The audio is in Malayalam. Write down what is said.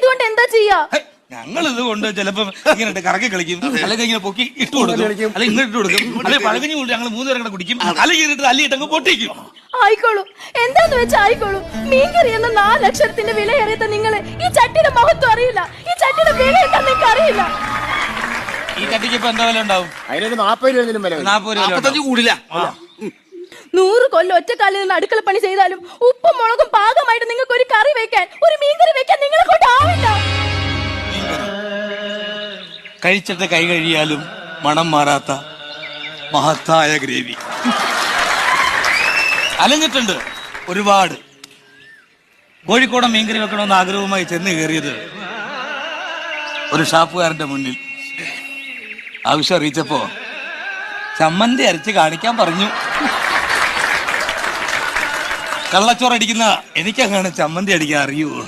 ഇതുകൊണ്ട് എന്താ ചെയ്യാ? ഞങ്ങൾ ഇതുകൊണ്ട് ചിലപ്പോ ഇങ്ങനെ കറക്കി കളിക്കും, അല്ലെങ്കിൽ ഇങ്ങനെ പൊക്കി ഇട്ട് കൊടുക്കും, അല്ലെങ്കിൽ ഇങ്ങനെ ഇട്ട് കൊടുക്കും, അല്ലെങ്കിൽ പഴകഞ്ഞു കൊണ്ട് ഞങ്ങൾ 3 പേരും കൂടെ കുടിക്കും, അല്ലെങ്കിൽ ഇട്ട് അല്ലിട്ടങ്ങ് പൊട്ടിക്കും. ആയിക്കോളൂ, എന്താന്ന് വെച്ചാ ആയിക്കോളൂ. മീൻകറി എന്ന 4 അക്ഷരത്തിന്റെ വിലയേറിയ നിങ്ങള് ഈ ചട്ടിയുടെ മഹത്വം അറിയില്ല. ഈ ചട്ടിയുടെ വില എന്താ നിങ്ങൾക്ക് അറിയില്ല. ഈ ചട്ടിക്ക് ഇപ്പൊ എന്താ വില ഉണ്ടാവും? അതിനൊരു 40 രൂപ, 40 രൂപ കൂടില്ല. 100 കൊല്ലം ഒറ്റക്കാലിൽ നിന്ന് അടുക്കള പണി ചെയ്താലും ഉപ്പും മുളകും പാകമായിട്ട് നിങ്ങൾക്ക് ഒരു കറി വെക്കാൻ, ഒരു മീൻകറി വെക്കാൻ നിങ്ങളെ കൊണ്ട് ആവില്ല. കഴിച്ചിട്ട് കൈ കഴിയാലും മണം മാറാത്ത മഹത്തായ ഗ്രേവി. അലഞ്ഞിട്ടുണ്ട് ഒരുപാട്. കോഴിക്കോടൻ മീൻകറി വെക്കണമെന്ന് ആഗ്രഹവുമായി ചെന്ന് കയറിയത് ഒരു ഷാപ്പുകാരന്റെ മുന്നിൽ. ആവശ്യം അറിയിച്ചപ്പോ ചമ്മന്തി അരച്ച് കാണിക്കാൻ പറഞ്ഞു. കള്ളച്ചോറടിക്കുന്ന എനിക്കങ്ങനെ ചമ്മന്തി അടിക്കാൻ അറിയുമോ?